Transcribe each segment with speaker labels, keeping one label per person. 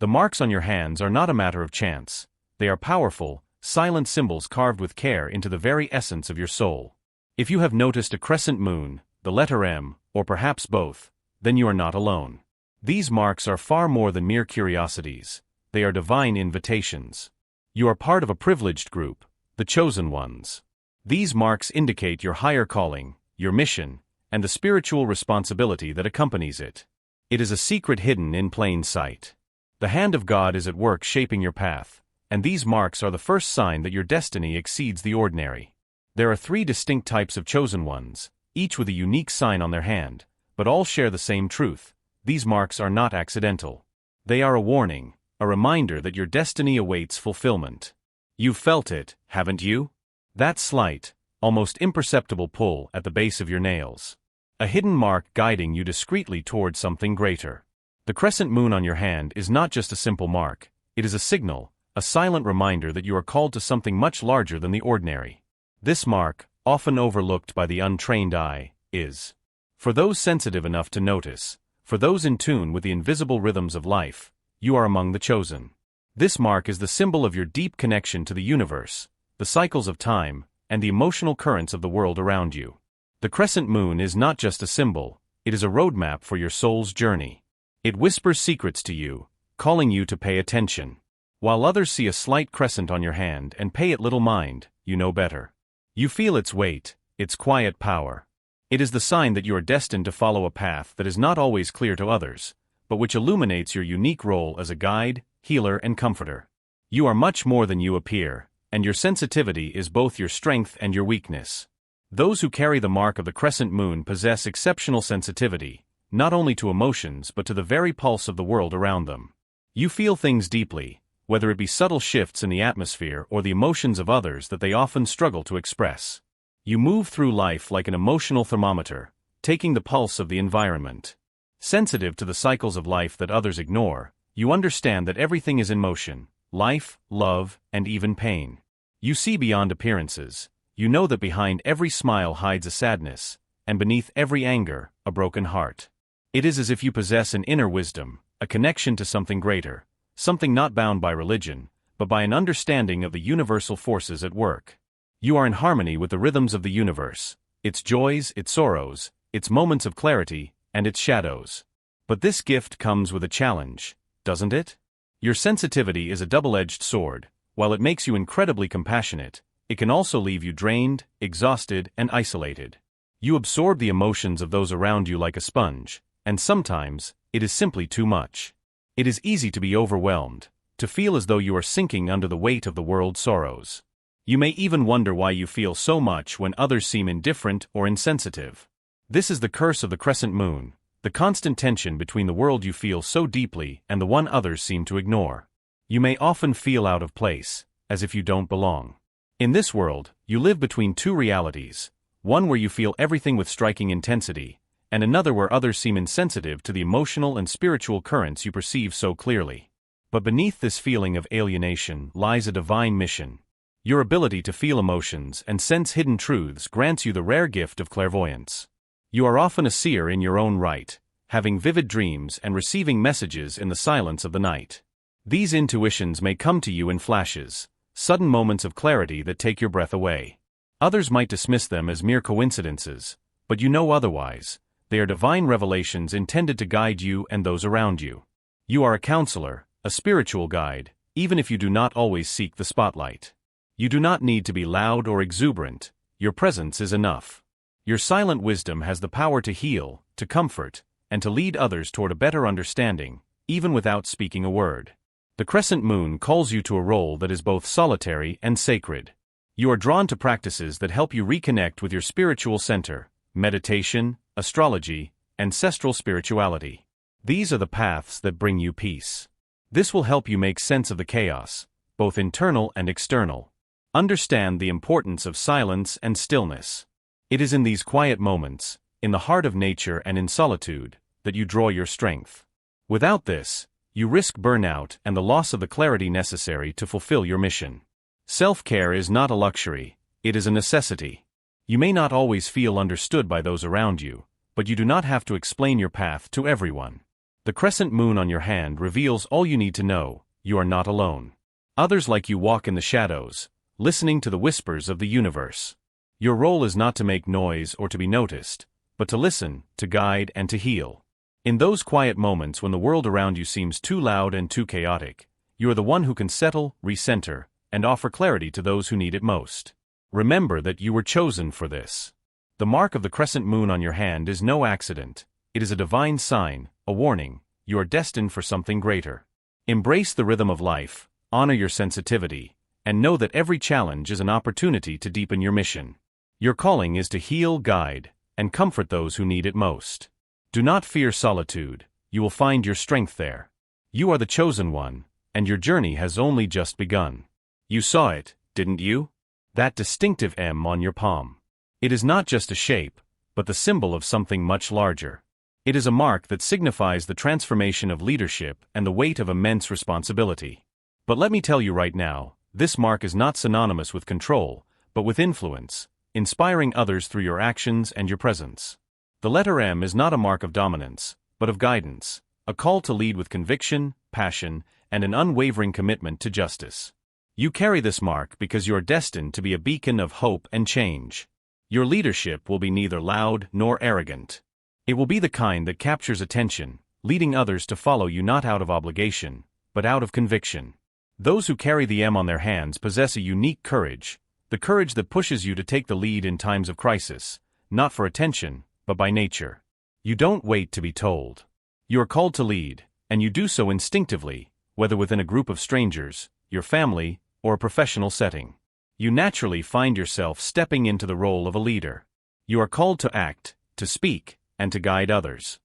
Speaker 1: The marks on your hands are not a matter of chance. They are powerful, silent symbols carved with care into the very essence of your soul. If you have noticed a crescent moon, the letter M, or perhaps both, then you are not alone. These marks are far more than mere curiosities. They are divine invitations. You are part of a privileged group, the chosen ones. These marks indicate your higher calling, your mission, and the spiritual responsibility that accompanies it. It is a secret hidden in plain sight. The hand of God is at work shaping your path, and these marks are the first sign that your destiny exceeds the ordinary. There are 3 distinct types of chosen ones, each with a unique sign on their hand, but all share the same truth. These marks are not accidental. They are a warning, a reminder that your destiny awaits fulfillment. You've felt it, haven't you? That slight, almost imperceptible pull at the base of your nails. A hidden mark guiding you discreetly toward something greater. The crescent moon on your hand is not just a simple mark, it is a signal, a silent reminder that you are called to something much larger than the ordinary. This mark, often overlooked by the untrained eye, is for those sensitive enough to notice, for those in tune with the invisible rhythms of life. You are among the chosen. This mark is the symbol of your deep connection to the universe, the cycles of time, and the emotional currents of the world around you. The crescent moon is not just a symbol, it is a roadmap for your soul's journey. It whispers secrets to you, calling you to pay attention. While others see a slight crescent on your hand and pay it little mind, you know better. You feel its weight, its quiet power. It is the sign that you are destined to follow a path that is not always clear to others, but which illuminates your unique role as a guide, healer, and comforter. You are much more than you appear, and your sensitivity is both your strength and your weakness. Those who carry the mark of the crescent moon possess exceptional sensitivity, not only to emotions but to the very pulse of the world around them. You feel things deeply, whether it be subtle shifts in the atmosphere or the emotions of others that they often struggle to express. You move through life like an emotional thermometer, taking the pulse of the environment. Sensitive to the cycles of life that others ignore, you understand that everything is in motion: life, love, and even pain. You see beyond appearances. You know that behind every smile hides a sadness, and beneath every anger, a broken heart. It is as if you possess an inner wisdom, a connection to something greater, something not bound by religion, but by an understanding of the universal forces at work. You are in harmony with the rhythms of the universe, its joys, its sorrows, its moments of clarity, and its shadows. But this gift comes with a challenge, doesn't it? Your sensitivity is a double-edged sword. While it makes you incredibly compassionate, it can also leave you drained, exhausted, and isolated. You absorb the emotions of those around you like a sponge, and sometimes, it is simply too much. It is easy to be overwhelmed, to feel as though you are sinking under the weight of the world's sorrows. You may even wonder why you feel so much when others seem indifferent or insensitive. This is the curse of the crescent moon, the constant tension between the world you feel so deeply and the one others seem to ignore. You may often feel out of place, as if you don't belong. In this world, you live between 2 realities, one where you feel everything with striking intensity, and another where others seem insensitive to the emotional and spiritual currents you perceive so clearly. But beneath this feeling of alienation lies a divine mission. Your ability to feel emotions and sense hidden truths grants you the rare gift of clairvoyance. You are often a seer in your own right, having vivid dreams and receiving messages in the silence of the night. These intuitions may come to you in flashes, sudden moments of clarity that take your breath away. Others might dismiss them as mere coincidences, but you know otherwise. They are divine revelations intended to guide you and those around you. You are a counselor, a spiritual guide, even if you do not always seek the spotlight. You do not need to be loud or exuberant. Your presence is enough. Your silent wisdom has the power to heal, to comfort, and to lead others toward a better understanding, even without speaking a word. The crescent moon calls you to a role that is both solitary and sacred. You are drawn to practices that help you reconnect with your spiritual center: meditation, astrology, ancestral spirituality. These are the paths that bring you peace. This will help you make sense of the chaos, both internal and external. Understand the importance of silence and stillness. It is in these quiet moments, in the heart of nature and in solitude, that you draw your strength. Without this, you risk burnout and the loss of the clarity necessary to fulfill your mission. Self-care is not a luxury, it is a necessity. You may not always feel understood by those around you, but you do not have to explain your path to everyone. The crescent moon on your hand reveals all you need to know: you are not alone. Others like you walk in the shadows, listening to the whispers of the universe. Your role is not to make noise or to be noticed, but to listen, to guide, and to heal. In those quiet moments when the world around you seems too loud and too chaotic, you are the one who can settle, recenter, and offer clarity to those who need it most. Remember that you were chosen for this. The mark of the crescent moon on your hand is no accident. It is a divine sign, a warning. You are destined for something greater. Embrace the rhythm of life, honor your sensitivity, and know that every challenge is an opportunity to deepen your mission. Your calling is to heal, guide, and comfort those who need it most. Do not fear solitude. You will find your strength there. You are the chosen one, and your journey has only just begun. You saw it, didn't you? That distinctive M on your palm. It is not just a shape, but the symbol of something much larger. It is a mark that signifies the transformation of leadership and the weight of immense responsibility. But let me tell you right now, this mark is not synonymous with control, but with influence, inspiring others through your actions and your presence. The letter M is not a mark of dominance, but of guidance, a call to lead with conviction, passion, and an unwavering commitment to justice. You carry this mark because you are destined to be a beacon of hope and change. Your leadership will be neither loud nor arrogant. It will be the kind that captures attention, leading others to follow you not out of obligation, but out of conviction. Those who carry the M on their hands possess a unique courage, the courage that pushes you to take the lead in times of crisis, not for attention, but by nature. You don't wait to be told. You are called to lead, and you do so instinctively, whether within a group of strangers, your family, or a professional setting. You naturally find yourself stepping into the role of a leader. You are called to act, to speak, and to guide others.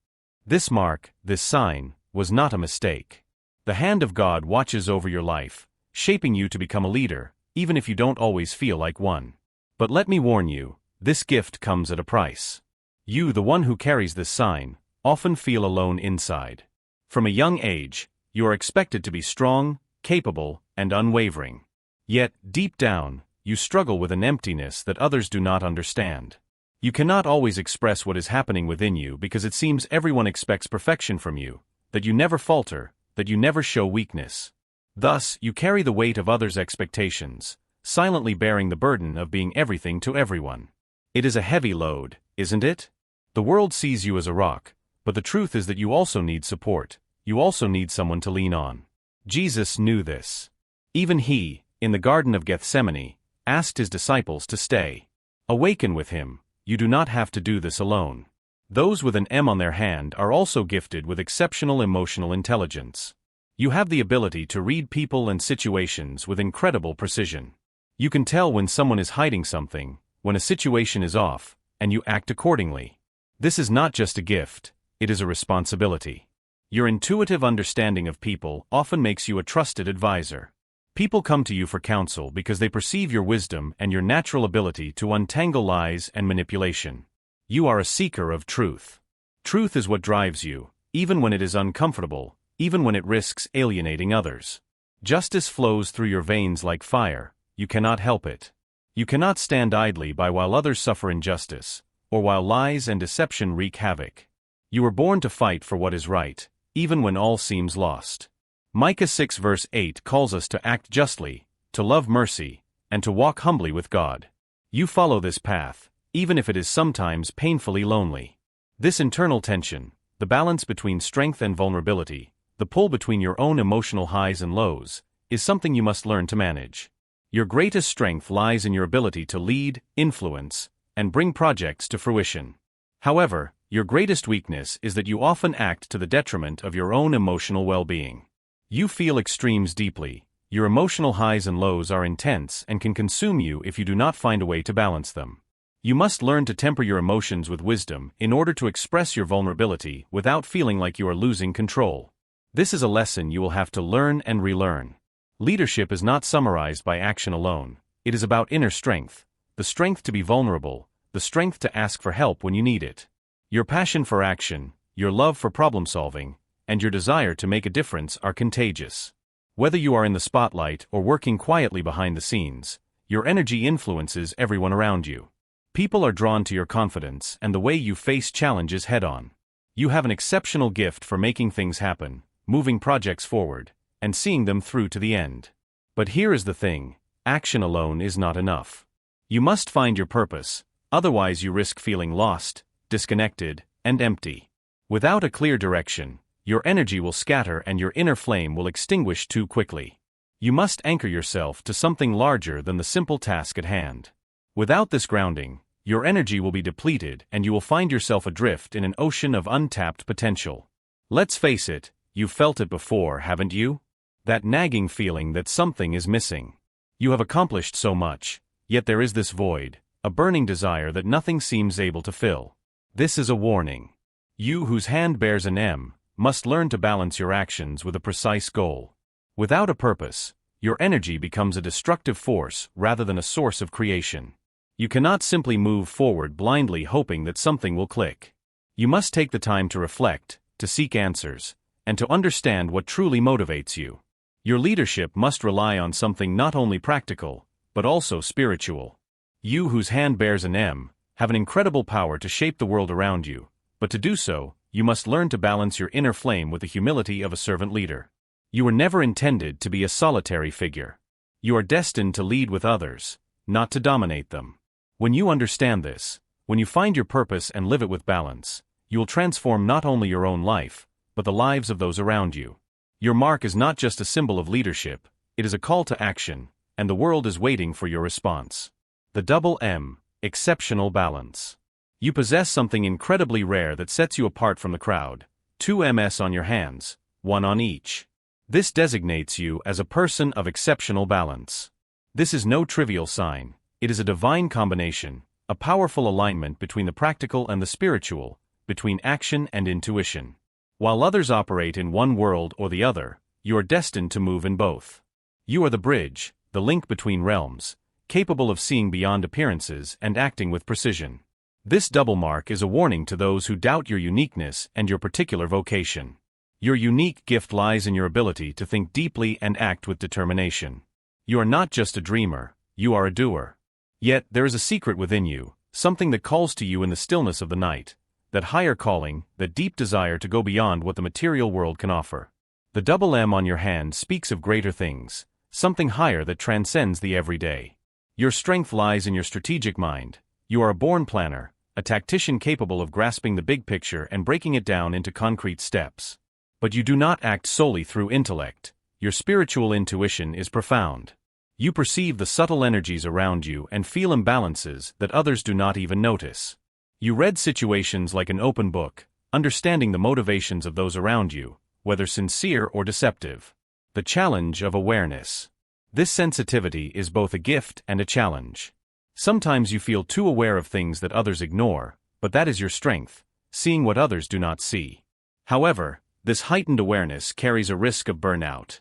Speaker 1: This mark, this sign, was not a mistake. The hand of God watches over your life, shaping you to become a leader, even if you don't always feel like one. But let me warn you, this gift comes at a price. You, the one who carries this sign, often feel alone inside. From a young age, you are expected to be strong, capable, and unwavering. Yet, deep down, you struggle with an emptiness that others do not understand. You cannot always express what is happening within you because it seems everyone expects perfection from you, that you never falter, that you never show weakness. Thus, you carry the weight of others' expectations, silently bearing the burden of being everything to everyone. It is a heavy load, isn't it? The world sees you as a rock, but the truth is that you also need support. You also need someone to lean on. Jesus knew this. Even he, in the Garden of Gethsemane, asked his disciples to stay. Awaken with him. You do not have to do this alone. Those with an M on their hand are also gifted with exceptional emotional intelligence. You have the ability to read people and situations with incredible precision. You can tell when someone is hiding something, when a situation is off, and you act accordingly. This is not just a gift, it is a responsibility. Your intuitive understanding of people often makes you a trusted advisor. People come to you for counsel because they perceive your wisdom and your natural ability to untangle lies and manipulation. You are a seeker of truth. Truth is what drives you, even when it is uncomfortable, even when it risks alienating others. Justice flows through your veins like fire. You cannot help it. You cannot stand idly by while others suffer injustice, or while lies and deception wreak havoc. You were born to fight for what is right, even when all seems lost. Micah 6 verse 8 calls us to act justly, to love mercy, and to walk humbly with God. You follow this path, even if it is sometimes painfully lonely. This internal tension, the balance between strength and vulnerability, the pull between your own emotional highs and lows, is something you must learn to manage. Your greatest strength lies in your ability to lead, influence, and bring projects to fruition. However, your greatest weakness is that you often act to the detriment of your own emotional well-being. You feel extremes deeply. Your emotional highs and lows are intense and can consume you if you do not find a way to balance them. You must learn to temper your emotions with wisdom in order to express your vulnerability without feeling like you are losing control. This is a lesson you will have to learn and relearn. Leadership is not summarized by action alone. It is about inner strength, the strength to be vulnerable, the strength to ask for help when you need it. Your passion for action, your love for problem solving, and your desire to make a difference are contagious. Whether you are in the spotlight or working quietly behind the scenes, your energy influences everyone around you. People are drawn to your confidence and the way you face challenges head-on. You have an exceptional gift for making things happen, moving projects forward, and seeing them through to the end. But here is the thing, action alone is not enough. You must find your purpose, otherwise you risk feeling lost, disconnected, and empty. Without a clear direction, your energy will scatter and your inner flame will extinguish too quickly. You must anchor yourself to something larger than the simple task at hand. Without this grounding, your energy will be depleted and you will find yourself adrift in an ocean of untapped potential. Let's face it, you've felt it before, haven't you? That nagging feeling that something is missing. You have accomplished so much, yet there is this void, a burning desire that nothing seems able to fill. This is a warning. You whose hand bears an M, must learn to balance your actions with a precise goal. Without a purpose, your energy becomes a destructive force rather than a source of creation. You cannot simply move forward blindly hoping that something will click. You must take the time to reflect, to seek answers, and to understand what truly motivates you. Your leadership must rely on something not only practical, but also spiritual. You whose hand bears an M, have an incredible power to shape the world around you, but to do so, you must learn to balance your inner flame with the humility of a servant leader. You were never intended to be a solitary figure. You are destined to lead with others, not to dominate them. When you understand this, when you find your purpose and live it with balance, you will transform not only your own life, but the lives of those around you. Your mark is not just a symbol of leadership, it is a call to action, and the world is waiting for your response. The double M, exceptional balance. You possess something incredibly rare that sets you apart from the crowd. 2 MS on your hands, 1 on each. This designates you as a person of exceptional balance. This is no trivial sign, it is a divine combination, a powerful alignment between the practical and the spiritual, between action and intuition. While others operate in one world or the other, you are destined to move in both. You are the bridge, the link between realms, capable of seeing beyond appearances and acting with precision. This double mark is a warning to those who doubt your uniqueness and your particular vocation. Your unique gift lies in your ability to think deeply and act with determination. You are not just a dreamer, you are a doer. Yet, there is a secret within you, something that calls to you in the stillness of the night, that higher calling, that deep desire to go beyond what the material world can offer. The double M on your hand speaks of greater things, something higher that transcends the everyday. Your strength lies in your strategic mind. You are a born planner, a tactician capable of grasping the big picture and breaking it down into concrete steps. But you do not act solely through intellect. Your spiritual intuition is profound. You perceive the subtle energies around you and feel imbalances that others do not even notice. You read situations like an open book, understanding the motivations of those around you, whether sincere or deceptive. The challenge of awareness. This sensitivity is both a gift and a challenge. Sometimes you feel too aware of things that others ignore, but that is your strength, seeing what others do not see. However, this heightened awareness carries a risk of burnout.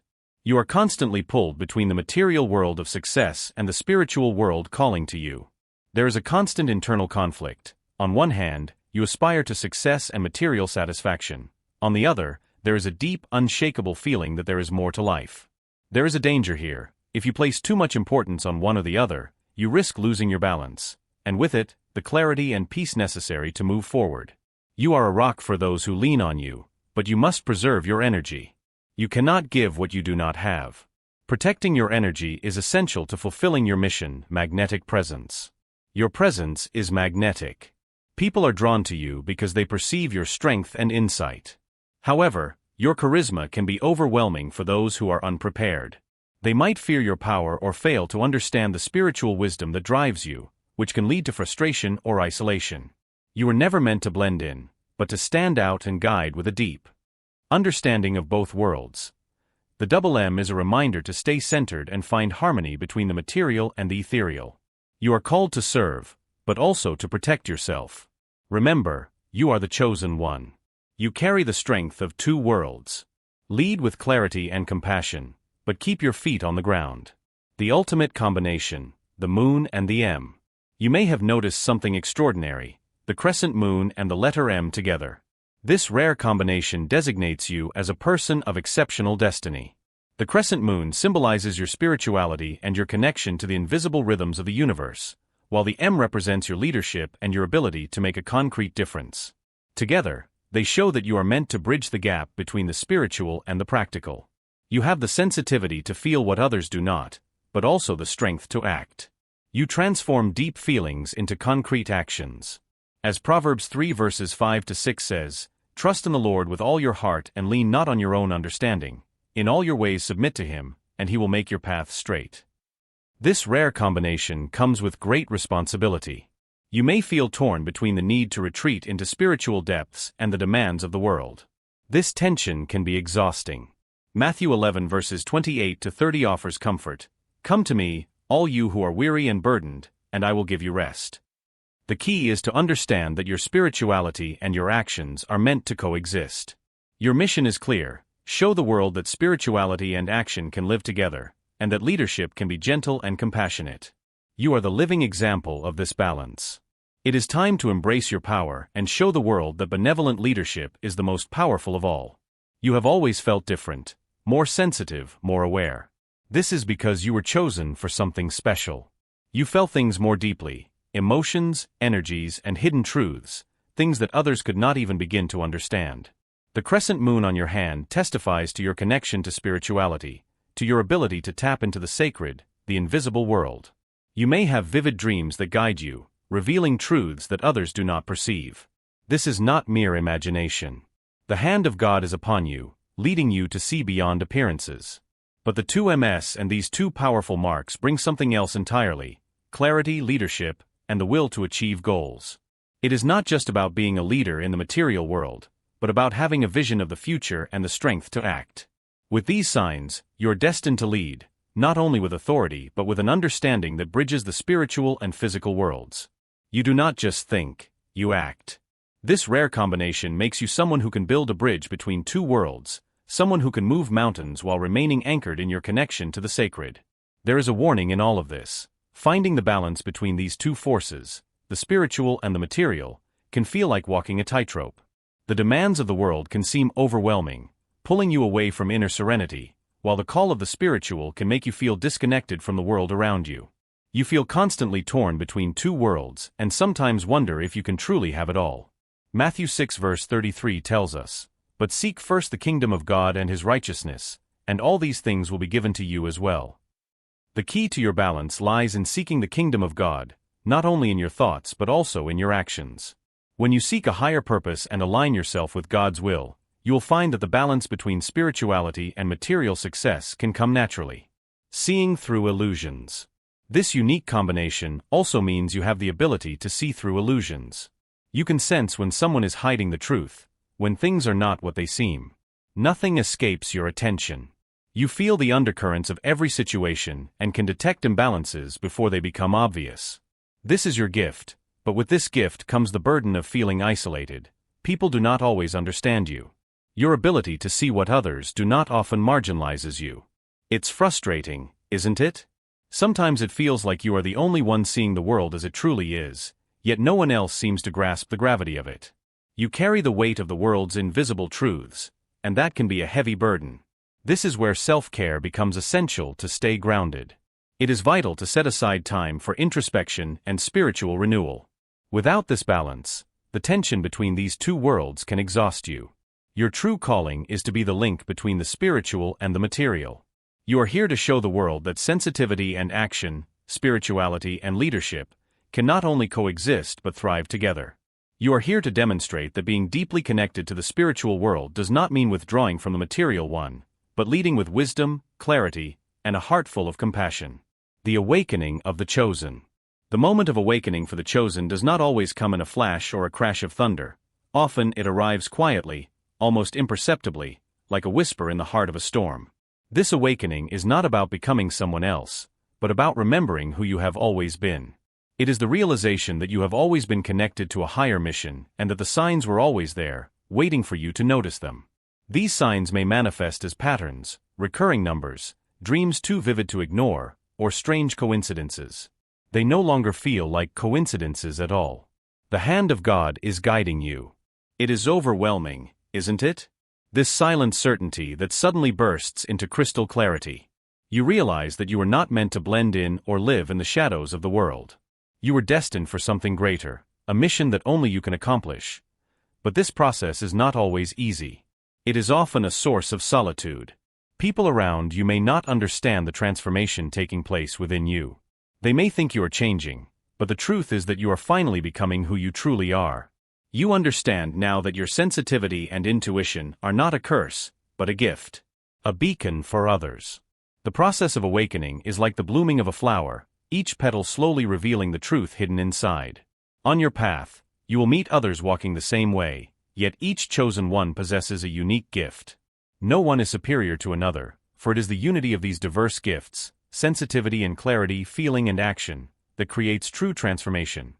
Speaker 1: You are constantly pulled between the material world of success and the spiritual world calling to you. There is a constant internal conflict. On one hand, you aspire to success and material satisfaction. On the other, there is a deep, unshakable feeling that there is more to life. There is a danger here. If you place too much importance on one or the other, you risk losing your balance, and with it, the clarity and peace necessary to move forward. You are a rock for those who lean on you, but you must preserve your energy. You cannot give what you do not have. Protecting your energy is essential to fulfilling your mission, magnetic presence. Your presence is magnetic. People are drawn to you because they perceive your strength and insight. However, your charisma can be overwhelming for those who are unprepared. They might fear your power or fail to understand the spiritual wisdom that drives you, which can lead to frustration or isolation. You were never meant to blend in, but to stand out and guide with a deep understanding of both worlds. The double M is a reminder to stay centered and find harmony between the material and the ethereal. You are called to serve, but also to protect yourself. Remember, you are the chosen one. You carry the strength of 2 worlds. Lead with clarity and compassion, but keep your feet on the ground. The ultimate combination, the moon and the M. You may have noticed something extraordinary, the crescent moon and the letter M together. This rare combination designates you as a person of exceptional destiny. The crescent moon symbolizes your spirituality and your connection to the invisible rhythms of the universe, while the M represents your leadership and your ability to make a concrete difference. Together, They show that you are meant to bridge the gap between the spiritual and the practical. You have the sensitivity to feel what others do not, but also the strength to act. You transform deep feelings into concrete actions. As Proverbs 3 verses 5 to 6 says, "Trust in the Lord with all your heart and lean not on your own understanding. In all your ways submit to him, and he will make your path straight." This rare combination comes with great responsibility. You may feel torn between the need to retreat into spiritual depths and the demands of the world. This tension can be exhausting. Matthew 11 verses 28 to 30 offers comfort. "Come to me, all you who are weary and burdened, and I will give you rest." The key is to understand that your spirituality and your actions are meant to coexist. Your mission is clear: show the world that spirituality and action can live together, and that leadership can be gentle and compassionate. You are the living example of this balance. It is time to embrace your power and show the world that benevolent leadership is the most powerful of all. You have always felt different, more sensitive, more aware. This is because you were chosen for something special. You felt things more deeply: emotions, energies, and hidden truths, things that others could not even begin to understand. The crescent moon on your hand testifies to your connection to spirituality, to your ability to tap into the sacred, the invisible world. You may have vivid dreams that guide you, revealing truths that others do not perceive. This is not mere imagination. The hand of God is upon you, leading you to see beyond appearances. But the two Ms and these two powerful marks bring something else entirely: clarity, leadership, and the will to achieve goals. It is not just about being a leader in the material world, but about having a vision of the future and the strength to act. With these signs, you're destined to lead, not only with authority but with an understanding that bridges the spiritual and physical worlds. You do not just think, you act. This rare combination makes you someone who can build a bridge between two worlds, someone who can move mountains while remaining anchored in your connection to the sacred. There is a warning in all of this. Finding the balance between these two forces, the spiritual and the material, can feel like walking a tightrope. The demands of the world can seem overwhelming, pulling you away from inner serenity, while the call of the spiritual can make you feel disconnected from the world around you. You feel constantly torn between two worlds and sometimes wonder if you can truly have it all. Matthew 6 verse 33 tells us, "But seek first the kingdom of God and his righteousness, and all these things will be given to you as well." The key to your balance lies in seeking the kingdom of God, not only in your thoughts but also in your actions. When you seek a higher purpose and align yourself with God's will, you will find that the balance between spirituality and material success can come naturally. Seeing through illusions. This unique combination also means you have the ability to see through illusions. You can sense when someone is hiding the truth, when things are not what they seem. Nothing escapes your attention. You feel the undercurrents of every situation and can detect imbalances before they become obvious. This is your gift, but with this gift comes the burden of feeling isolated. People do not always understand you. Your ability to see what others do not often marginalizes you. It's frustrating, isn't it? Sometimes it feels like you are the only one seeing the world as it truly is, yet no one else seems to grasp the gravity of it. You carry the weight of the world's invisible truths, and that can be a heavy burden. This is where self-care becomes essential to stay grounded. It is vital to set aside time for introspection and spiritual renewal. Without this balance, the tension between these two worlds can exhaust you. Your true calling is to be the link between the spiritual and the material. You are here to show the world that sensitivity and action, spirituality and leadership, can not only coexist but thrive together. You are here to demonstrate that being deeply connected to the spiritual world does not mean withdrawing from the material one, but leading with wisdom, clarity, and a heart full of compassion. The awakening of the chosen. The moment of awakening for the chosen does not always come in a flash or a crash of thunder. Often it arrives quietly, almost imperceptibly, like a whisper in the heart of a storm. This awakening is not about becoming someone else, but about remembering who you have always been. It is the realization that you have always been connected to a higher mission and that the signs were always there, waiting for you to notice them. These signs may manifest as patterns, recurring numbers, dreams too vivid to ignore, or strange coincidences. They no longer feel like coincidences at all. The hand of God is guiding you. It is overwhelming, isn't it? This silent certainty that suddenly bursts into crystal clarity. You realize that you are not meant to blend in or live in the shadows of the world. You were destined for something greater, a mission that only you can accomplish. But this process is not always easy. It is often a source of solitude. People around you may not understand the transformation taking place within you. They may think you are changing, but the truth is that you are finally becoming who you truly are. You understand now that your sensitivity and intuition are not a curse, but a gift. A beacon for others. The process of awakening is like the blooming of a flower, each petal slowly revealing the truth hidden inside. On your path, you will meet others walking the same way, yet each chosen one possesses a unique gift. No one is superior to another, for it is the unity of these diverse gifts, sensitivity and clarity, feeling and action, that creates true transformation.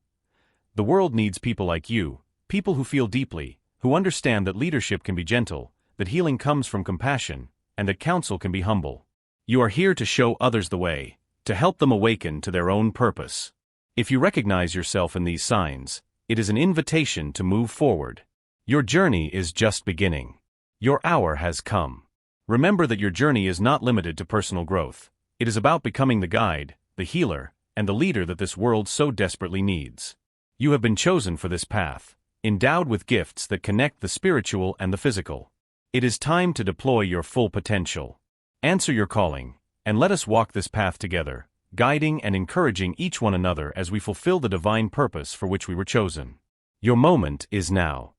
Speaker 1: The world needs people like you, people who feel deeply, who understand that leadership can be gentle, that healing comes from compassion, and that counsel can be humble. You are here to show others the way, to help them awaken to their own purpose. If you recognize yourself in these signs, it is an invitation to move forward. Your journey is just beginning. Your hour has come. Remember that your journey is not limited to personal growth. It is about becoming the guide, the healer, and the leader that this world so desperately needs. You have been chosen for this path, endowed with gifts that connect the spiritual and the physical. It is time to deploy your full potential. Answer your calling, and let us walk this path together, guiding and encouraging each one another as we fulfill the divine purpose for which we were chosen. Your moment is now.